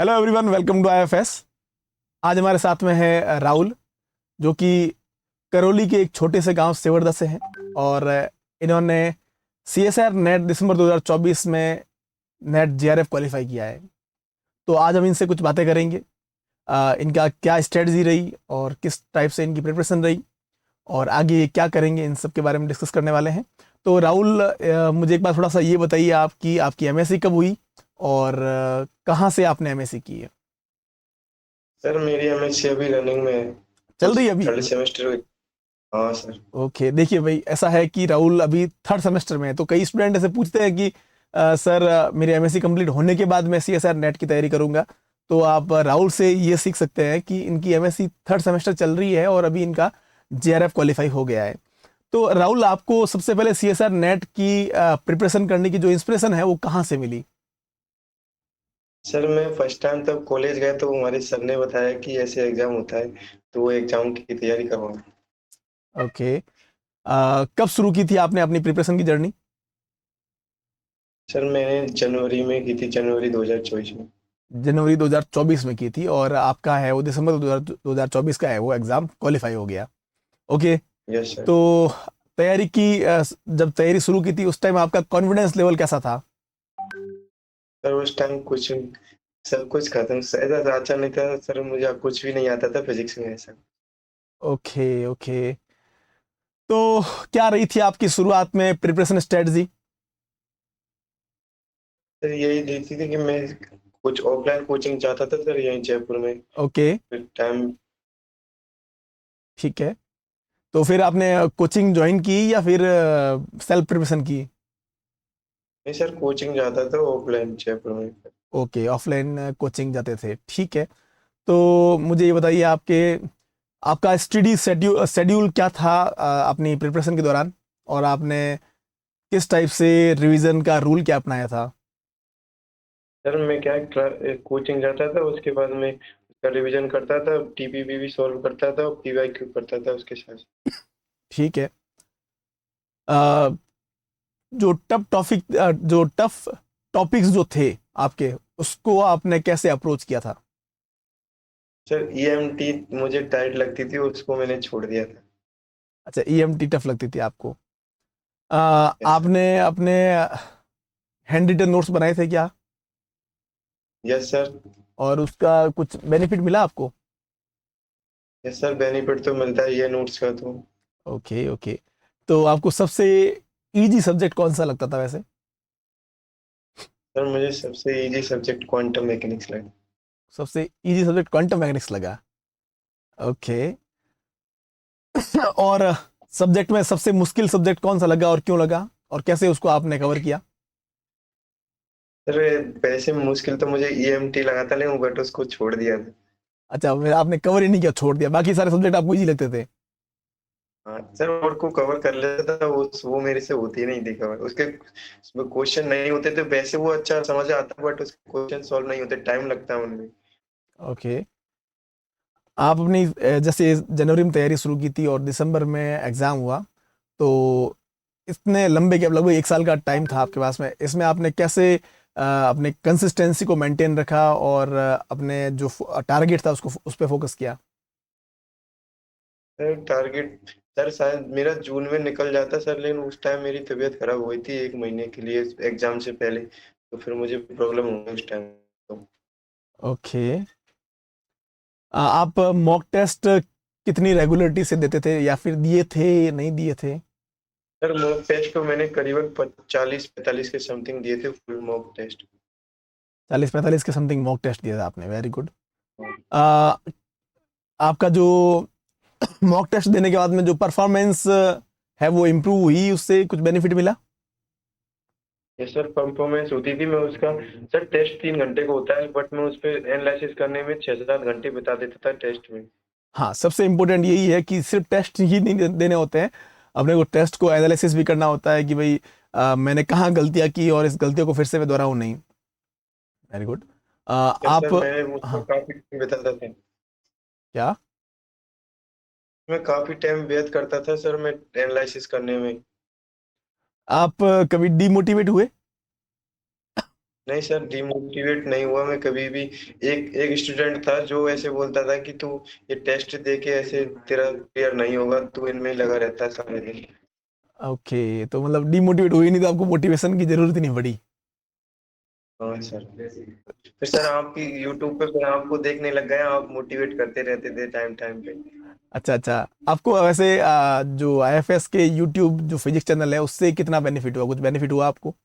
Hello everyone, welcome to IFS. आज हमारे साथ में है राहुल, जो कि करौली के एक छोटे से गांव सेवरदा से हैं और इन्होंने सीएसआर नेट दिसंबर 2024 में नेट जीआरएफ क्वालिफाई किया है। तो आज हम इनसे कुछ बातें करेंगे। इनका क्या स्ट्रेटजी रही और किस टाइप से इनकी प्रिपरेशन रही और आगे ये क्या करेंगे, इन सब के बारे में डिस्कस करने वाले हैं। तो राहुल, मुझे एक बार थोड़ा सा ये बताइए, आपकी आपकी एमएससी कब हुई और कहाँ से आपने एमएससी की है? सर मेरी एमएससी अभी रनिंग में है। चल कुछ रही है अभी? थर्ड सेमेस्टर में। हाँ सर। ओके, देखिए भाई, ऐसा है कि राहुल अभी थर्ड सेमेस्टर में है, तो कई स्टूडेंट ऐसे पूछते हैं कि सर, मेरी एमएससी कंप्लीट होने के बाद मैं सीएसआर नेट की तैयारी करूंगा। तो आप राहुल से ये सीख सकते हैं कि इनकी एमएससी थर्ड सेमेस्टर चल रही है और अभी इनका जेआरएफ क्वालिफाई हो गया है। तो राहुल, आपको सबसे पहले सीएसआर नेट की प्रिपरेशन करने की जो इंस्पिरेशन है वो कहाँ से मिली? सर मैं फर्स्ट टाइम तब कॉलेज गया तो हमारे सर ने बताया कि ऐसे एग्जाम होता है, तो वो एग्जाम की तैयारी करवाऊँ। ओके। कब शुरू की थी आपने अपनी प्रिपरेशन की जर्नी? सर मैंने जनवरी में की थी, जनवरी 2024 में। जनवरी 2024 में की थी और आपका है वो दिसंबर 2024 का है वो एग्ज़ाम क्वालिफाई हो गया। ओके। Yes sir. तो तैयारी की, जब तैयारी शुरू की थी उस टाइम आपका कॉन्फिडेंस लेवल कैसा था? सर उस टाइम कुछ सब कुछ खत्म, ऐसा अच्छा नहीं था सर, मुझे कुछ भी नहीं आता था फिजिक्स में ऐसा। Okay okay. तो क्या रही थी आपकी शुरुआत में प्रिपरेशन स्ट्रेटजी? सर यही देखती थी कि मैं कुछ ऑफलाइन कोचिंग चाहता था सर, यहीं जयपुर में। ओके, फिर टाइम। ठीक है। तो फिर आपने कोचिंग ज्वाइन की या फिर सेल्फ प्रिपरेशन की? नहीं सर, कोचिंग जाता था ऑफलाइन जयपुर में। ओके, ऑफलाइन कोचिंग जाते थे, ठीक है। तो मुझे ये बताइए, आपके आपका स्टडी शेड्यूल शेड्यूल क्या था अपनी प्रिपरेशन के दौरान, और आपने किस टाइप से रिवीजन का रूल क्या अपनाया था? सर मैं क्या कोचिंग जाता था, उसके बाद में उसका रिवीजन करता था, टीपीपी भी सॉल्व करता था और पीवाईक्यू करता था उसके साथ। ठीक है। अ, जो टफ टॉपिक्स जो थे आपके, उसको आपने कैसे अप्रोच किया था? सर ईएमटी मुझे टाइट लगती थी, उसको मैंने छोड़ दिया था। अच्छा, ईएमटी टफ लगती थी आपको। Yes sir. आपने अपने हैंड रिटन नोट्स बनाए थे क्या? Yes sir. और उसका कुछ बेनिफिट मिला आपको? यस सर, बेनिफिट तो मिलता है ये नोट्स का तो। Okay okay. तो आपको सबसे इजी सब्जेक्ट कौन सा लगता था वैसे? सर मुझे सबसे इजी सब्जेक्ट क्वांटम मैकेनिक्स लगा। सबसे इजी सब्जेक्ट क्वांटम मैकेनिक्स लगा। ओके। और सब्जेक्ट में सबसे मुश्किल सब्जेक्ट कौन सा लगा और क्यों लगा, और कैसे उसको आपने कवर किया? सर वैसे मुश्किल तो मुझे ईएमटी लगा था, लेकिन बट उसको छोड़ दिया था। अच्छा, आपने कवर ही नहीं किया, छोड़ दिया, बाकी सारे सब्जेक्ट आपको इजी लगते थे? हाँ सर, और को कवर कर लेता था, वो मेरे से होती नहीं थी कवर, उसके क्वेश्चन नहीं होते थे, वैसे वो अच्छा समझ आता बट उसके क्वेश्चन सॉल्व नहीं होते, टाइम लगता है उनमें। ओके। आप अपनी जैसे जनवरी में तैयारी शुरू की थी और दिसंबर में एग्ज़ाम हुआ, तो इतने लंबे गैप, लगभग एक साल का टाइम था आपके पास में, इसमें आपने कैसे अपने कंसिस्टेंसी को मेंटेन रखा और अपने जो टारगेट था उसको उस पर फोकस किया? सर टारगेट, सर शायद मेरा जून में निकल जाता सर, लेकिन उस टाइम मेरी तबीयत खराब हुई थी एक महीने के लिए एग्जाम से पहले, तो फिर मुझे प्रॉब्लम हो गई उस टाइम तो। ओके। आप मॉक टेस्ट कितनी रेगुलरिटी से देते थे, या फिर दिए थे, नहीं दिए थे? सर मॉक टेस्ट तो मैंने करीबन 40-45 के समथिंग दिए थे, फुल मॉक टेस्ट। 40-45 के समथिंग मॉक टेस्ट दिया था आपने, वेरी गुड। आपका जो मॉक टेस्ट देने के बाद में जो परफॉर्मेंस है वो इम्प्रूव हुई, उससे कुछ बेनिफिट मिला? ये सर परफॉर्मेंस होती थी, मैं उसका, सर टेस्ट 3 घंटे का होता है बट मैं उस पर एनालिसिस करने में 6 से 7 घंटे बिता देता था टेस्ट में। हाँ, सबसे इम्पोर्टेंट यही है कि सिर्फ टेस्ट ही नहीं देने होते हैं, अपने को टेस्ट को एनालिसिस भी करना होता है कि भाई मैंने कहाँ गलतियाँ की और इस गलतियों को फिर से मैं दोहराऊँ नहीं। Very good. यस आप, सर, मैं उसमें हाँ, काफी टाइम बिताता था। क्या? मैं काफी टाइम व्यर्थ करता था सर, मैं एनालिसिस करने में। आप कभी डिमोटिवेट हुए? नहीं सर, डिमोटिवेट नहीं हुआ मैं कभी भी। एक एक स्टूडेंट था जो ऐसे बोलता था कि तू ये टेस्ट दे के ऐसे तेरा क्लियर नहीं होगा, तू इनमें ही लगा रहता है सारे दिन। ओके, तो मतलब डिमोटिवेट हुई नहीं तो आपको मोटिवेशन की जरूरत ही नहीं पड़ी। हाँ सर। फिर सर आपकी यूट्यूब पे फिर आपको देखने लग गए, आप मोटिवेट करते रहते थे टाइम टाइम पे। अच्छा अच्छा। आपको वैसे जो आईएफएस के यूट्यूब जो फिजिक्स चैनल है उससे कितना बेनिफिट हुआ, कुछ बेनिफिट हुआ आपको?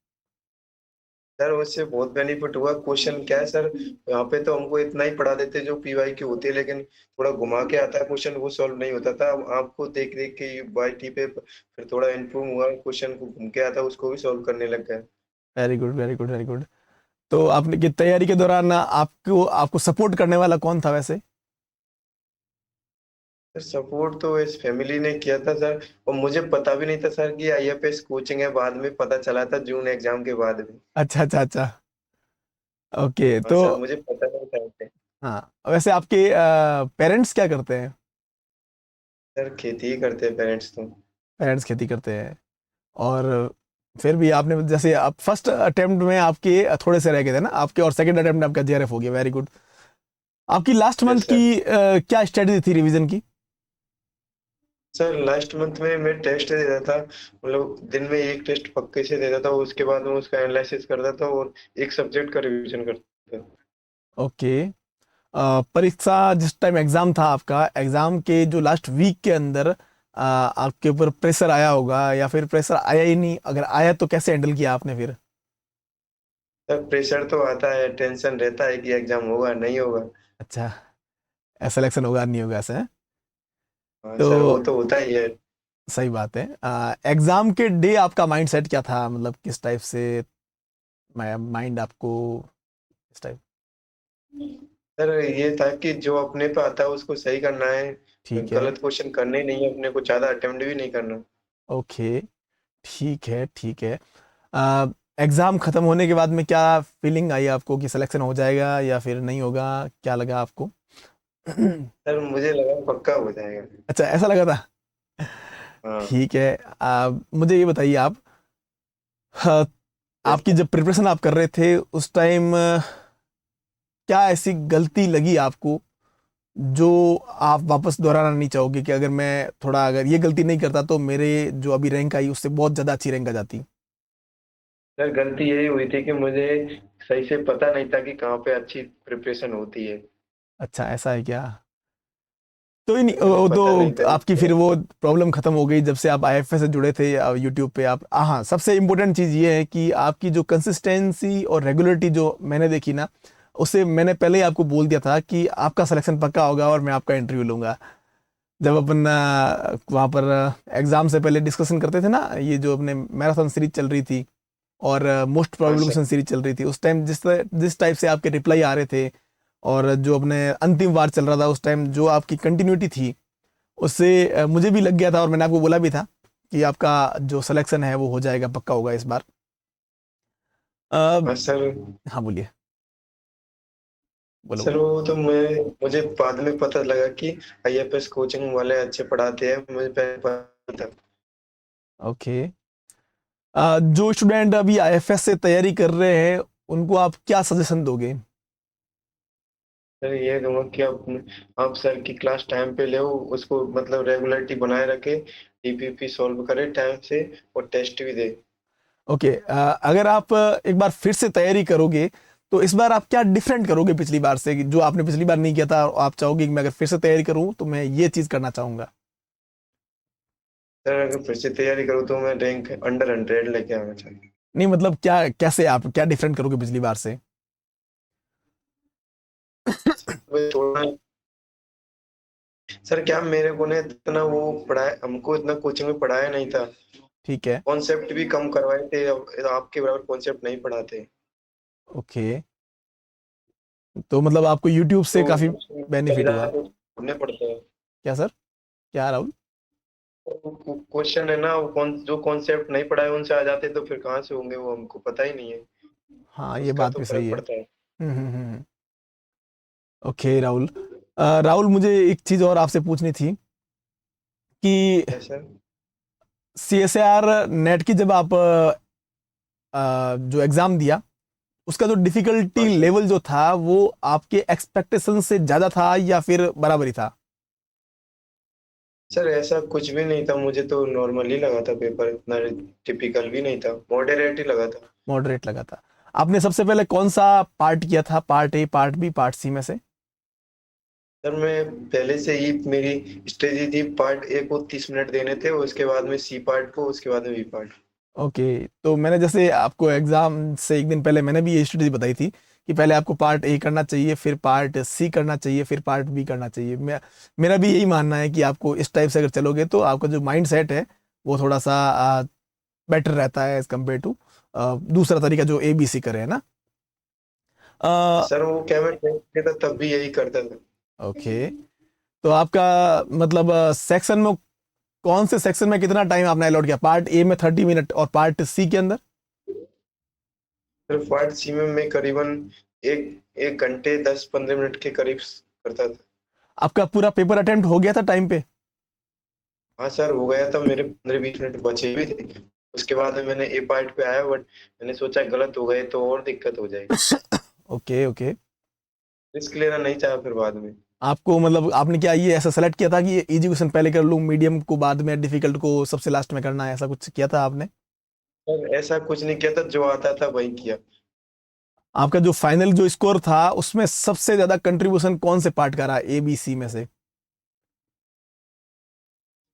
सर उससे बहुत बेनिफिट हुआ। क्वेश्चन क्या है सर, यहाँ पे तो हमको इतना ही पढ़ा देते जो पीवाई की होती है, लेकिन थोड़ा घुमा के आता है क्वेश्चन, वो सॉल्व नहीं होता था। अब आपको देख देख के बाई टी पे फिर थोड़ा इम्प्रूव हुआ, क्वेश्चन को घूम के आता उसको भी सॉल्व करने लग गया। Very good very good very good. तो आपने की तैयारी के दौरान आपको आपको सपोर्ट करने वाला कौन था वैसे? सर सपोर्ट तो इस फैमिली ने किया था सर, और मुझे पता भी नहीं था सर कि आईएफएस कोचिंग है, बाद में पता चला था जून एग्जाम के बाद में। अच्छा अच्छा अच्छा। ओके हाँ तो सर, मुझे पता नहीं था उसे। हाँ, वैसे आपके पेरेंट्स क्या करते हैं? सर खेती ही करते हैं पेरेंट्स तो। पेरेंट्स खेती करते हैं। और फिर भी आपने जैसे आप फर्स्ट अटेम्प्ट में आपके थोड़े से रह गए थे ना आपके, और सेकंड अटेम्प्ट में आपका जेआरएफ हो गया, वेरी गुड। आपकी लास्ट मंथ यस की सर। क्या स्ट्रेटजी थी रिवीजन की? सर लास्ट मंथ में मैं टेस्ट देता था, मतलब दिन में एक टेस्ट पक्के से देता था, उसके बाद में उसका एनालिसिस करता था और एक सब्जेक्ट का रिवीजन करता था। ओके। परीक्षा जिस टाइम एग्जाम था आपका, एग्जाम के जो लास्ट वीक के अंदर आपके ऊपर प्रेशर आया होगा या फिर प्रेशर आया ही नहीं, अगर आया तो कैसे हैंडल किया आपने फिर? सर प्रेशर तो आता है, टेंशन रहता है कि एग्जाम होगा नहीं होगा। अच्छा, सिलेक्शन होगा नहीं होगा ऐसे हैं? हाँ तो सर, वो तो होता ही है। सही बात है। एग्जाम के डे आपका माइंड सेट क्या था, मतलब किस टाइप से माइंड आपको इस टाइप? सर ये था कि जो अपने पे आता है उसको सही करना है, ठीक है। गलत क्वेश्चन करने ही नहीं है अपने को, ज्यादा अटेम्प्ट भी नहीं करना। ओके, ठीक है ठीक है। एग्ज़ाम ख़त्म होने के बाद में क्या फीलिंग आई आपको कि सिलेक्शन हो जाएगा या फिर नहीं होगा, क्या लगा आपको? सर मुझे लगा पक्का हो जाएगा। अच्छा, ऐसा लगा था। हाँ ठीक है। मुझे ये बताइए आप, हाँ, आपकी जैसा। जब प्रिपरेशन आप कर रहे थे उस टाइम क्या ऐसी गलती लगी आपको जो आप वापस दोहराना नहीं चाहोगे कि अगर मैं थोड़ा अगर ये गलती नहीं करता तो मेरे जो अभी रैंक आई उससे बहुत ज़्यादा अच्छी रैंक आ जाती? सर गलती यही हुई थी कि मुझे सही से पता नहीं था कि कहाँ पे अच्छी प्रिपरेशन होती है। अच्छा, ऐसा है क्या? तो ही नहीं, मुझे वो पता नहीं तो था आपकी फिर वो प्रॉब्लम खत्म हो गई जब से आप आईएफएस से जुड़े थे यूट्यूब पे आप। हाँ, सबसे इम्पोर्टेंट चीज़ ये है कि आपकी जो कंसिस्टेंसी और रेगुलरिटी जो मैंने देखी ना, उससे मैंने पहले ही आपको बोल दिया था कि आपका सिलेक्शन पक्का होगा और मैं आपका इंटरव्यू लूंगा। जब अपन वहाँ पर एग्जाम से पहले डिस्कशन करते थे ना, ये जो अपने मैराथन सीरीज चल रही थी और मोस्ट हाँ प्रोबेबल सर। क्वेश्चन सीरीज चल रही थी, उस टाइम जिस टाइप से आपके रिप्लाई आ रहे थे और जो अपने अंतिम वार चल रहा था उस टाइम जो आपकी कंटिन्यूटी थी, उससे मुझे भी लग गया था और मैंने आपको बोला भी था कि आपका जो सिलेक्शन है वो हो जाएगा, पक्का होगा इस बार। अ, हाँ सर। हाँ बोलिए, बोलो सर बोलो। वो तो मुझे बाद में पता लगा कि आईएफएस कोचिंग वाले अच्छे पढ़ाते हैं, मुझे पहले पता था। ओके। जो स्टूडेंट अभी आईएफएस से तैयारी कर रहे हैं उनको आप क्या सजेशन दोगे? सर ये दूंगा कि आप सर की क्लास टाइम पे ले, उसको मतलब रेगुलरिटी बनाए रखे, टीपीपी सॉल्व करे टाइम से और टेस्ट भी दे। ओके, अगर आप एक बार फिर से तैयारी करोगे तो इस बार आप क्या डिफरेंट करोगे पिछली बार से, कि जो आपने पिछली बार नहीं किया था और आप चाहोगे कि मैं अगर फिर से तैयारी करूं तो मैं ये चीज करना चाहूंगा? सर अगर फिर से तैयारी करूँ तो मैं रैंक अंडर 100 लेके आना चाहूँगा। नहीं मतलब क्या, कैसे आप क्या डिफरेंट करोगे पिछली बार से? वो थोड़ा, सर क्या मेरे को ने इतना वो पढ़ाया, हमको इतना कोचिंग में पढ़ाया नहीं था, ठीक है। कॉन्सेप्ट भी कम करवाए थे, अब आपके बराबर कॉन्सेप्ट नहीं पढ़ाते। ओके, तो मतलब आपको यूट्यूब से तो काफी कई बेनिफिट ज्यादा हुआ? तो ढूंढने पड़ते हैं। क्या सर, क्या राहुल? क्वेश्चन है ना, वो जो कॉन्सेप्ट नहीं पढ़ाए उनसे आ जाते तो फिर कहाँ से होंगे, वो हमको पता ही नहीं है। हाँ, ये उसका बात तो भी सही फर्क है। पड़ता है। ओके राहुल। राहुल, मुझे एक चीज और आपसे पूछनी थी कि ऐसा। सीएसआर नेट की जब आप जो एग्ज़ाम दिया उसका जो डिफिकल्टी हाँ सर। लेवल जो था वो आपके एक्सपेक्टेशन से ज्यादा था या फिर बराबर ही था? सर ऐसा कुछ भी नहीं था, मुझे तो नॉर्मल ही लगा था पेपर, इतना टिपिकल भी नहीं था, मॉडरेट ही लगा था। मॉडरेट लगा था। आपने सबसे पहले कौन सा पार्ट किया था, part A, part B, part C में से? सर मैं पहले से ही मेरी स्ट्रेटजी थी, पार्ट ए को 30 मिनट देने थे, उसके बाद में सी पार्ट को, उसके बाद में बी पार्ट। ओके। तो मैंने जैसे आपको एग्जाम से एक दिन पहले मैंने भी ये स्ट्रेटजी बताई थी कि पहले आपको पार्ट ए करना चाहिए, फिर पार्ट सी करना चाहिए, फिर पार्ट बी करना चाहिए। मेरा भी यही मानना है कि आपको इस टाइप से अगर चलोगे तो आपका जो माइंड सेट है वो थोड़ा सा बेटर रहता है एज कम्पेयर टू दूसरा तरीका जो ए बी सी करे, है ना? सर वो क्या, मैं टेंथ में था तब भी यही करता था। ओके। तो आपका मतलब सेक्शन में कौन से सेक्शन में कितना टाइम आपने अलॉट किया? पार्ट ए में 30 मिनट और पार्ट सी के अंदर? फिर पार्ट सी में मैं करीबन एक एक घंटे 10-15 मिनट के करीब करता था। आपका पूरा पेपर अटेम्प्ट हो गया था टाइम पे? हाँ सर हो गया था, मेरे 15-20 मिनट बचे भी थे। उसके बाद में मैंने ए पार्ट पे आया, बट मैंने सोचा गलत हो गए तो और दिक्कत हो जाएगी, ओके ओके। रिस्क लेना नहीं चाहा फिर बाद में। आपको मतलब आपने क्या ये ऐसा सेलेक्ट किया था कि ये इजी क्वेश्चन पहले कर लूँ, मीडियम को बाद में, डिफिकल्ट को सबसे लास्ट में करना है, ऐसा कुछ किया था आपने? सर ऐसा कुछ नहीं किया था, जो आता था वही किया। आपका जो फाइनल जो स्कोर था उसमें सबसे ज्यादा कंट्रीब्यूशन कौन से पार्ट का रहा, ए बी सी में से?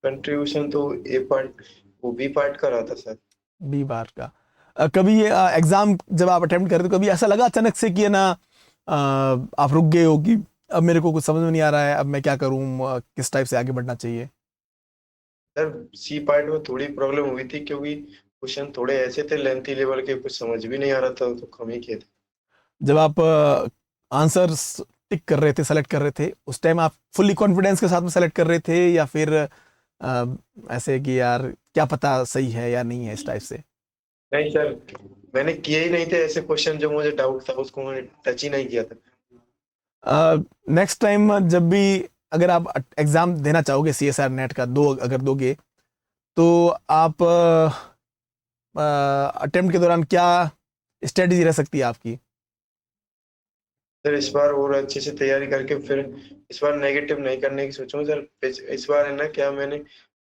कंट्रीब्यूशन तो ए पार्ट, वो बी पार्ट का रहा था सर। बी बार का। कभी ये एग्जाम जब आप अटेम्प्ट करते हो कभी ऐसा लगा अचानक से कि है ना आप रुक गए हो कि अब मेरे को कुछ समझ में नहीं आ रहा है, अब मैं क्या करूं, किस टाइप से आगे बढ़ना चाहिए? सर सी पार्ट में थोड़ी प्रॉब्लम हुई थी, क्योंकि क्वेश्चन थोड़े ऐसे थे लेंथी लेवल के, कुछ समझ भी नहीं आ रहा था, तो कम ही किए थे। जब आप आंसर्स टिक कर रहे थे, सेलेक्ट कर रहे थे, उस टाइम आप फुल्ली कॉन्फिडेंस के साथ में सेलेक्ट कर रहे थे या फिर ऐसे कि यार क्या पता सही है या नहीं है, इस टाइप से? नहीं सर, मैंने किए ही नहीं थे ऐसे क्वेश्चन, जो मुझे डाउट था उसको मैंने टच ही नहीं किया था। नेक्स्ट टाइम जब भी अगर आप एग्जाम देना चाहोगे सी एस आर नेट का, दो अगर दोगे, तो आप अटेम्प्ट के दौरान क्या स्ट्रेटजी रह सकती है आपकी? सर इस बार और अच्छे से तैयारी करके फिर इस बार नेगेटिव नहीं करने की सोचूंगा सर। इस बार है ना, क्या मैंने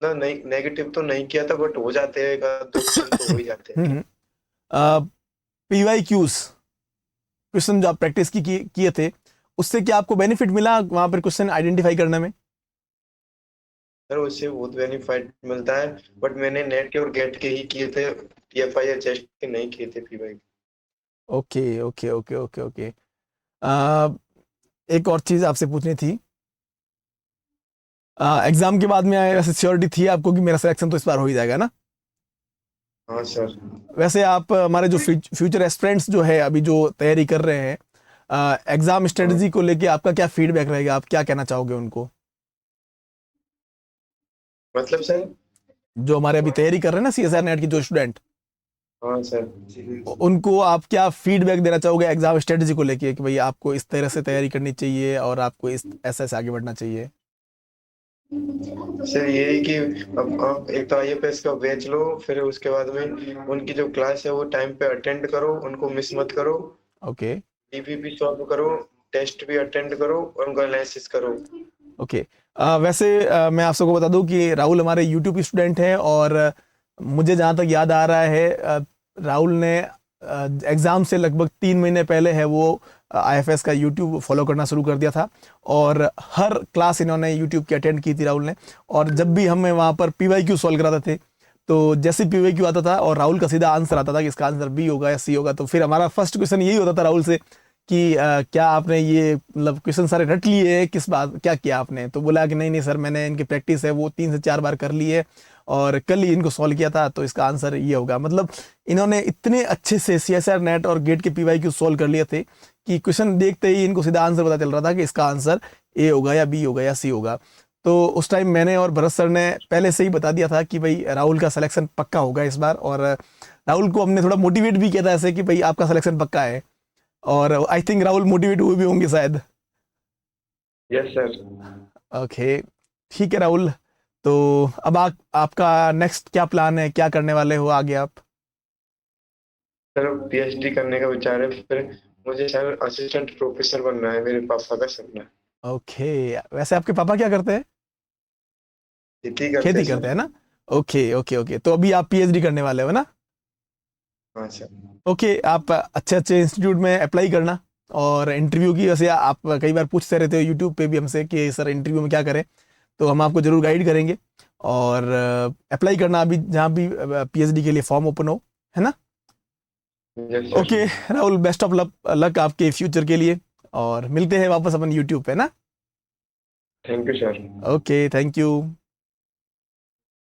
ना नहीं, नेगेटिव तो नहीं किया था, बट हो जाते हैं, एक आध दो क्वेश्चन तो हो ही जाते हैं। हम्म। पीवाई क्यूज क्वेश्चन जो आप प्रैक्टिस किए थे, उससे क्या आपको बेनिफिट मिला वहां पर क्वेश्चन आइडेंटिफाई करने में? सर उससे बहुत बेनिफिट मिलता है, बट मैंने नेट के और गेट के ही किए थे, टीएफआई या चेस्ट के नहीं किए थे पीवाई। Okay okay okay okay okay. अ, एक और चीज आपसे पूछनी थी। एग्जाम के बाद में ऐसे श्योरिटी थी आपको कि मेरा सिलेक्शन तो इस बार हो ही जाएगा ना? हाँ सर। वैसे आप हमारे जो फ्यूचर एस्पिरेंट्स जो है अभी जो तैयारी कर रहे हैं, एग्जाम हाँ स्ट्रेटजी को लेके आपका क्या फीडबैक रहेगा, आप क्या कहना चाहोगे उनको? मतलब सर। जो हमारे अभी तैयारी कर रहे हैं ना सी एस आर नेट की जो स्टूडेंट, हाँ सर। उनको आप क्या फीडबैक देना चाहोगे एग्जाम स्ट्रेटजी को लेके कि भाई आपको इस तरह से तैयारी करनी चाहिए और आपको इस ऐसे ऐसे आगे बढ़ना चाहिए? सर ये है कि अब आप एक तो आईएफएस का बैच लो, फिर उसके बाद में उनकी जो क्लास है वो टाइम पे अटेंड करो, उनको मिस मत करो, ओके डीपीपी सॉल्व करो, टेस्ट भी अटेंड करो और उनका एनालिसिस करो। ओके। वैसे मैं आप सबको बता दूं कि राहुल हमारे यूट्यूब स्टूडेंट हैं और मुझे जहाँ तक याद आ रहा है राहुल ने एग्ज़ाम से लगभग 3 महीने पहले है वो आईएफएस का यूट्यूब फॉलो करना शुरू कर दिया था और हर क्लास इन्होंने यूट्यूब की अटेंड की थी राहुल ने। और जब भी हमें वहाँ पर पीवाईक्यू सॉल्व कराते थे तो जैसे पीवाईक्यू आता था और राहुल का सीधा आंसर आता था कि इसका आंसर बी होगा या सी होगा, तो फिर हमारा फर्स्ट क्वेश्चन यही होता था राहुल से कि क्या आपने ये मतलब क्वेश्चन सारे रट लिए हैं, किस बात क्या किया आपने? तो बोला कि नहीं नहीं सर, मैंने इनकी प्रैक्टिस है वो 3 से 4 बार कर ली है और कल ही इनको सॉल्व किया था, तो इसका आंसर ये होगा। मतलब इन्होंने इतने अच्छे से सी एस आर नेट और गेट के पीवाई क्यू सॉल्व कर लिए थे कि क्वेश्चन देखते ही इनको सीधा आंसर पता चल रहा था कि इसका आंसर ए होगा या बी होगा या सी होगा। तो उस टाइम मैंने और भरत सर ने पहले से ही बता दिया था कि भाई राहुल का सिलेक्शन पक्का होगा इस बार, और राहुल को हमने थोड़ा मोटिवेट भी किया था ऐसे कि भाई आपका सिलेक्शन पक्का है, और आई थिंक राहुल मोटिवेट हुए भी होंगे शायद। Yes sir. ओके, ठीक है राहुल। तो अब आपका नेक्स्ट क्या प्लान है, क्या करने वाले हो आगे आप? सर पीएचडी करने का विचार है, फिर मुझे सर असिस्टेंट प्रोफेसर बनना है, मेरे पापा का सपना है। ओके, वैसे आपके पापा क्या करते हैं? खेती करते खेती हैं करते सर। हैं ना? ओके ओके ओके, तो अभी आप पीएचडी करने वाले हो ना? हाँ सर। ओके, आप अच्छे अच्छे इंस्टीट्यूट में अप्लाई करना। और इंटरव्यू की वैसे आप कई बार पूछते रहते हो यूट्यूब पे भी हमसे कि सर इंटरव्यू में क्या करें, तो हम आपको जरूर गाइड करेंगे। और अप्लाई करना अभी जहाँ भी पीएचडी के लिए फॉर्म ओपन हो, है ना? Yes sir. Okay Rahul, best of luck luck आपके फ्यूचर के लिए। और मिलते हैं वापस अपन यूट्यूब पे ना। Thank you sir. Okay, thank you.